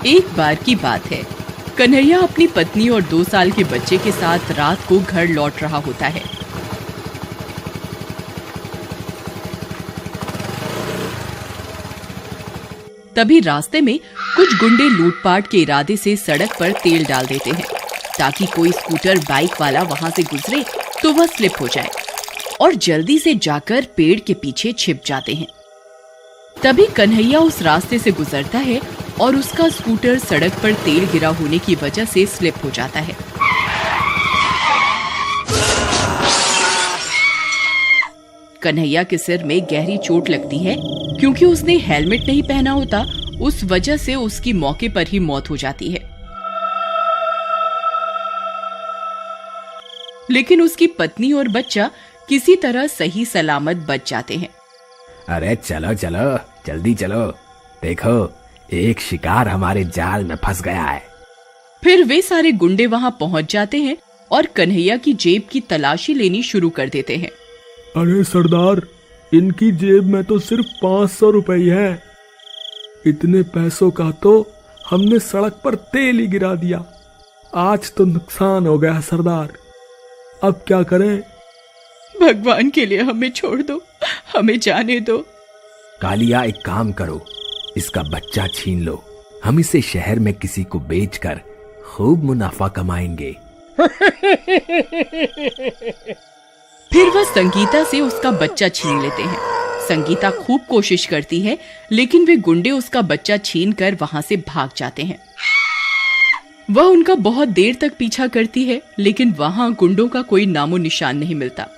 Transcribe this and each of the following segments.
एक बार की बात है, कन्हैया अपनी पत्नी और 2 साल के बच्चे के साथ रात को घर लौट रहा होता है। तभी रास्ते में कुछ गुंडे लूटपाट के इरादे से सड़क पर तेल डाल देते हैं ताकि कोई स्कूटर बाइक वाला वहां से गुजरे तो वह स्लिप हो जाए और जल्दी से जाकर पेड़ के पीछे छिप जाते हैं। तभी कन्हैया उस रास्ते से गुजरता है और उसका स्कूटर सड़क पर तेल गिरा होने की वजह से स्लिप हो जाता है। कन्हैया के सिर में गहरी चोट लगती है क्योंकि उसने हेलमेट नहीं पहना होता, उस वजह से उसकी मौके पर ही मौत हो जाती है। लेकिन उसकी पत्नी और बच्चा किसी तरह सही सलामत बच जाते हैं। अरे चलो चलो जल्दी चलो, देखो एक शिकार हमारे जाल में फंस गया है। फिर वे सारे गुंडे वहां पहुंच जाते हैं और कन्हैया की जेब की तलाशी लेनी शुरू कर देते हैं। अरे सरदार, इनकी जेब में तो सिर्फ 500 रुपए है। इतने पैसों का तो हमने सड़क पर तेल ही गिरा दिया। आज तो नुकसान हो गया सरदार, अब क्या करें? भगवान के लिए हमें छोड़ दो, हमें जाने दो। कालिया एक काम करो, इसका बच्चा छीन लो, हम इसे शहर में किसी को बेचकर खूब मुनाफा कमाएंगे। फिर वह संगीता से उसका बच्चा छीन लेते हैं। संगीता खूब कोशिश करती है लेकिन वे गुंडे उसका बच्चा छीनकर वहां से भाग जाते हैं। वह उनका बहुत देर तक पीछा करती है लेकिन वहां गुंडों का कोई नामो निशान नहीं मिलता।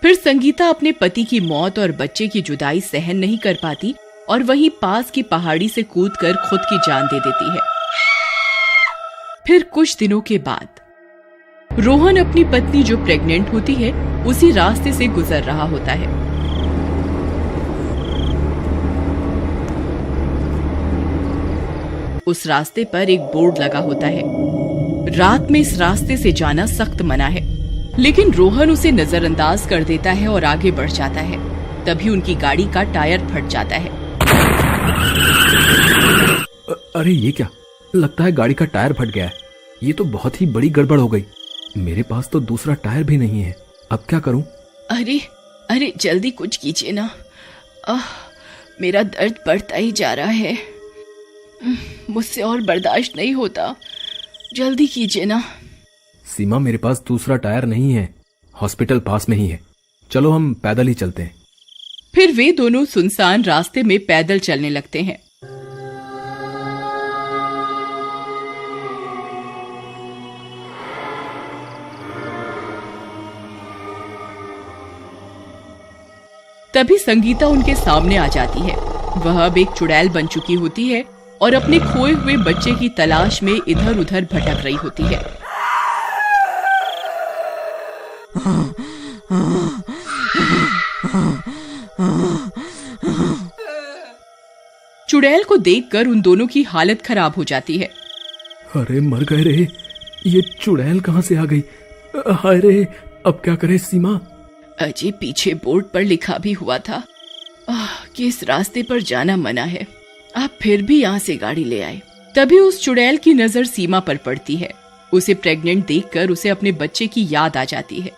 फिर संगीता अपने पति की मौत और बच्चे की जुदाई सहन नहीं कर पाती और वहीं पास की पहाड़ी से कूदकर खुद की जान दे देती है। फिर कुछ दिनों के बाद रोहन अपनी पत्नी जो प्रेग्नेंट होती है उसी रास्ते से गुजर रहा होता है। उस रास्ते पर एक बोर्ड लगा होता है, रात में इस रास्ते से जाना सख्त मना है, लेकिन रोहन उसे नजरअंदाज कर देता है और आगे बढ़ जाता है। तभी उनकी गाड़ी का टायर फट जाता है। अरे ये क्या, लगता है गाड़ी का टायर फट गया है। ये तो बहुत ही बड़ी गड़बड़ हो गई। मेरे पास तो दूसरा टायर भी नहीं है, अब क्या करूं? अरे अरे जल्दी कुछ कीजिए ना, मेरा दर्द बढ़ता ही जा रहा है, मुझसे और बर्दाश्त नहीं होता, जल्दी कीजिए ना। सीमा, मेरे पास दूसरा टायर नहीं है, हॉस्पिटल पास में ही है, चलो हम पैदल ही चलते हैं। फिर वे दोनों सुनसान रास्ते में पैदल चलने लगते हैं। तभी संगीता उनके सामने आ जाती है। वह अब एक चुड़ैल बन चुकी होती है और अपने खोए हुए बच्चे की तलाश में इधर उधर भटक रही होती है। चुड़ैल को देखकर उन दोनों की हालत खराब हो जाती है। अरे मर गए रे, ये चुड़ैल कहां से आ गई? अरे अब क्या करें सीमा? अजय, पीछे बोर्ड पर लिखा भी हुआ था कि इस रास्ते पर जाना मना है, आप फिर भी यहाँ से गाड़ी ले आए। तभी उस चुड़ैल की नजर सीमा पर पड़ती है। उसे प्रेग्नेंट देखकर उसे अपने बच्चे की याद आ जाती है।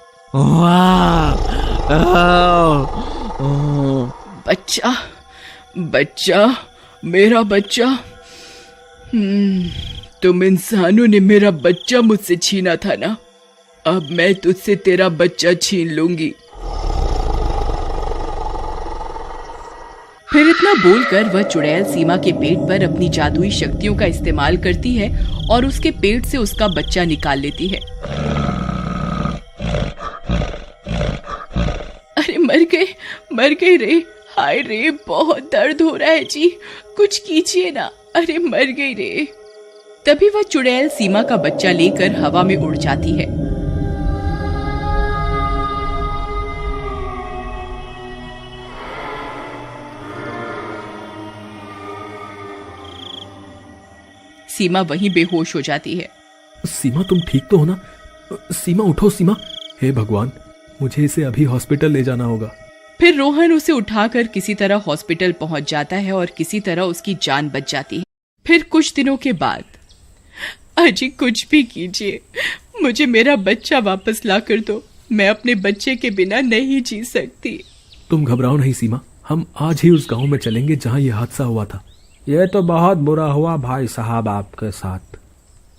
बच्चा, बच्चा, मेरा बच्चा, तुम इंसानों ने मेरा बच्चा मुझसे छीना था ना, अब मैं तुझसे तेरा बच्चा छीन लूंगी। फिर इतना बोलकर वह चुड़ैल सीमा के पेट पर अपनी जादुई शक्तियों का इस्तेमाल करती है और उसके पेट से उसका बच्चा निकाल लेती है। अरे मर गए रे, हाय रे, बहुत दर्द हो रहा है जी, कुछ कीजिए ना, अरे मर गई रे। तभी वह चुड़ैल सीमा का बच्चा लेकर हवा में उड़ जाती है। सीमा वहीं बेहोश हो जाती है। सीमा, तुम ठीक तो हो ना? सीमा, उठो सीमा, हे भगवान, मुझे इसे अभी हॉस्पिटल ले जाना होगा। फिर रोहन उसे उठाकर किसी तरह हॉस्पिटल पहुंच जाता है और किसी तरह उसकी जान बच जाती है। फिर कुछ दिनों के बाद, अजी कुछ भी कीजिए, मुझे मेरा बच्चा वापस ला कर दो। मैं अपने बच्चे के बिना नहीं जी सकती। तुम घबराओ नहीं सीमा, हम आज ही उस गांव में चलेंगे जहां ये हादसा हुआ था। ये तो बहुत बुरा हुआ भाई साहब आपके साथ।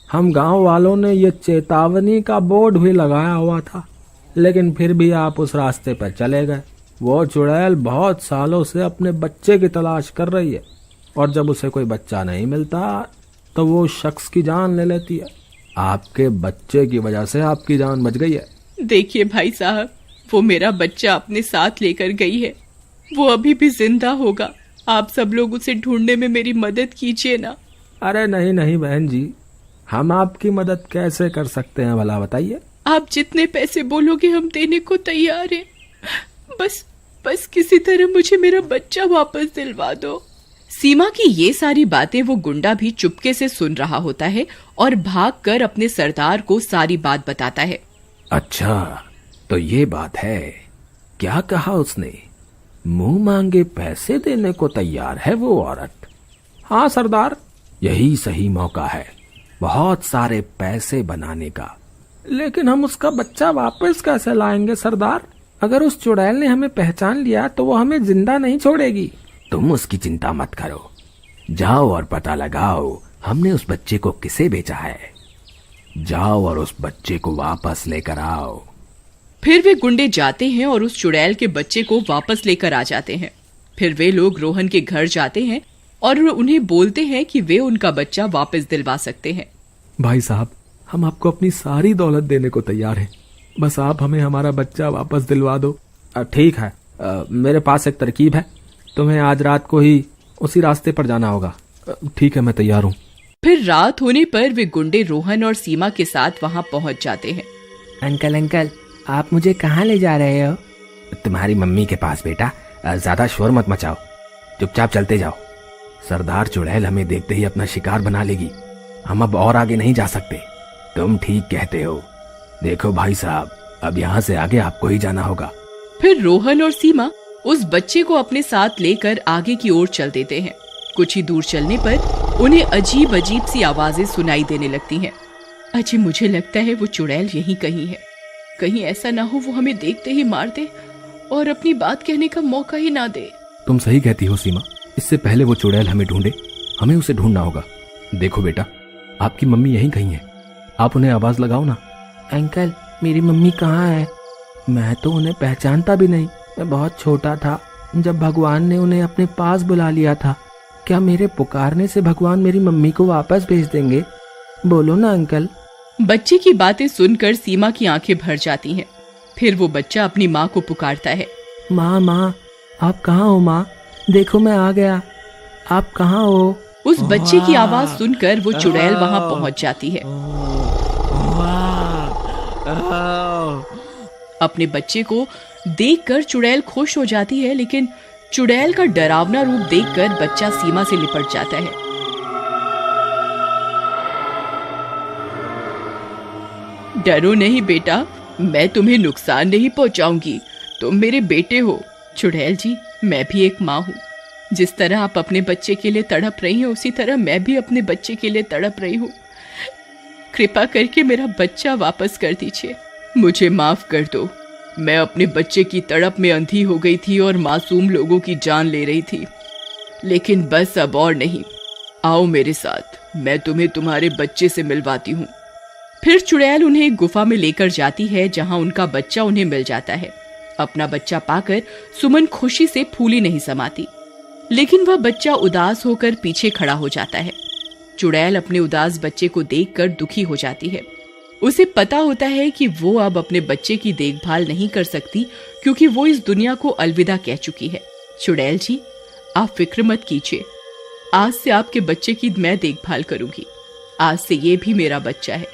हम गांव वालों ने ये चेतावनी का बोर्ड भी लगाया हुआ था, लेकिन फिर भी आप उस रास्ते पर चले गए। वो चुड़ैल बहुत सालों से अपने बच्चे की तलाश कर रही है, और जब उसे कोई बच्चा नहीं मिलता तो वो शख्स की जान ले लेती है। आपके बच्चे की वजह से आपकी जान बच गई है। देखिए भाई साहब, वो मेरा बच्चा अपने साथ लेकर गई है। वो अभी भी जिंदा होगा। आप सब लोग उसे ढूंढने में मेरी मदद कीजिए ना। अरे नहीं नहीं बहन जी, हम आपकी मदद कैसे कर सकते हैं भला बताइए। आप जितने पैसे बोलोगे हम देने को तैयार हैं। बस किसी तरह मुझे मेरा बच्चा वापस दिलवा दो। सीमा की ये सारी बातें वो गुंडा भी चुपके से सुन रहा होता है और भागकर अपने सरदार को सारी बात बताता है। अच्छा, तो ये बात है। क्या कहा उसने? मुंह मांगे पैसे देने को तैयार है वो औरत। हाँ सरदार, यही सही मौका है बहुत सारे पैसे बनाने का। लेकिन हम उसका बच्चा वापस कैसे लाएंगे सरदार? अगर उस चुड़ैल ने हमें पहचान लिया तो वो हमें जिंदा नहीं छोड़ेगी। तुम उसकी चिंता मत करो, जाओ और पता लगाओ हमने उस बच्चे को किसे बेचा है। जाओ और उस बच्चे को वापस लेकर आओ। फिर वे गुंडे जाते हैं और उस चुड़ैल के बच्चे को वापस लेकर आ जाते हैं। फिर वे लोग रोहन के घर जाते हैं और उन्हें बोलते हैं कि वे उनका बच्चा वापस दिलवा सकते हैं। भाई साहब, हम आपको अपनी सारी दौलत देने को तैयार हैं, बस आप हमें हमारा बच्चा वापस दिलवा दो। ठीक है, मेरे पास एक तरकीब है। तुम्हें आज रात को ही उसी रास्ते पर जाना होगा। ठीक है, मैं तैयार हूँ। फिर रात होने पर वे गुंडे रोहन और सीमा के साथ वहाँ पहुँच जाते हैं। अंकल, आप मुझे कहाँ ले जा रहे हो? तुम्हारी मम्मी के पास बेटा। ज्यादा शोर मत मचाओ, चुपचाप चलते जाओ। सरदार चुड़ैल हमें देखते ही अपना शिकार बना लेगी। हम अब और आगे नहीं जा सकते। तुम ठीक कहते हो। देखो भाई साहब, अब यहाँ से आगे आपको ही जाना होगा। फिर रोहन और सीमा उस बच्चे को अपने साथ लेकर आगे की ओर चल देते हैं। कुछ ही दूर चलने पर उन्हें अजीब अजीब सी आवाजें सुनाई देने लगती हैं। अजी, मुझे लगता है वो चुड़ैल यहीं कहीं है। कहीं ऐसा ना हो वो हमें देखते ही मार दे और अपनी बात कहने का मौका ही ना दे। तुम सही कहती हो सीमा, इससे पहले वो चुड़ैल हमें ढूंढे, हमें उसे ढूंढना होगा। देखो बेटा, आपकी मम्मी यहीं कहीं है, आप उन्हें आवाज लगाओ ना। अंकल, मेरी मम्मी कहाँ है? मैं तो उन्हें पहचानता भी नहीं। मैं बहुत छोटा था जब भगवान ने उन्हें अपने पास बुला लिया था। क्या मेरे पुकारने से भगवान मेरी मम्मी को वापस भेज देंगे? बोलो ना अंकल। बच्चे की बातें सुनकर सीमा की आंखें भर जाती हैं। फिर वो बच्चा अपनी माँ को पुकारता है। माँ, आप कहाँ हो माँ? देखो मैं आ गया। आप कहाँ हो? उस बच्चे की आवाज सुनकर वो चुड़ैल वहाँ पहुँच जाती है। अपने बच्चे को देखकर चुड़ैल खुश हो जाती है, लेकिन चुड़ैल का डरावना रूप देखकर बच्चा सीमा से लिपट जाता है। डरो नहीं बेटा, मैं तुम्हें नुकसान नहीं पहुंचाऊंगी। तुम मेरे बेटे हो। चुड़ैल जी, मैं भी एक माँ हूँ। जिस तरह आप अपने बच्चे के लिए तड़प रही हो, उसी तरह मैं भी अपने बच्चे के लिए तड़प रही हूँ। कृपा करके मेरा बच्चा वापस कर दीजिए। मुझे माफ कर दो। मैं अपने बच्चे की तड़प में अंधी हो गई थी और मासूम लोगों की जान ले रही थी, लेकिन बस अब और नहीं। आओ मेरे साथ, मैं तुम्हें तुम्हारे बच्चे से मिलवाती हूँ। फिर चुड़ैल उन्हें एक गुफा में लेकर जाती है, जहाँ उनका बच्चा उन्हें मिल जाता है। अपना बच्चा पाकर सुमन खुशी से फूली नहीं समाती, लेकिन वह बच्चा उदास होकर पीछे खड़ा हो जाता है। चुड़ैल अपने उदास बच्चे को देखकर दुखी हो जाती है। उसे पता होता है कि वो अब अपने बच्चे की देखभाल नहीं कर सकती, क्योंकि वो इस दुनिया को अलविदा कह चुकी है। चुड़ैल जी, आप फिक्र मत कीजिए। आज से आपके बच्चे की मैं देखभाल करूंगी। आज से ये भी मेरा बच्चा है।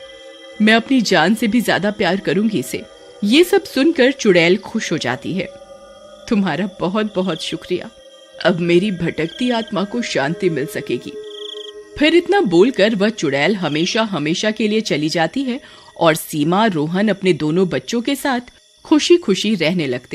मैं अपनी जान से भी ज्यादा प्यार करूंगी इसे। ये सब सुनकर चुड़ैल खुश हो जाती है। तुम्हारा बहुत बहुत शुक्रिया। अब मेरी भटकती आत्मा को शांति मिल सकेगी। फिर इतना बोलकर वह चुड़ैल हमेशा हमेशा के लिए चली जाती है और सीमा रोहन अपने दोनों बच्चों के साथ खुशी खुशी रहने लगते।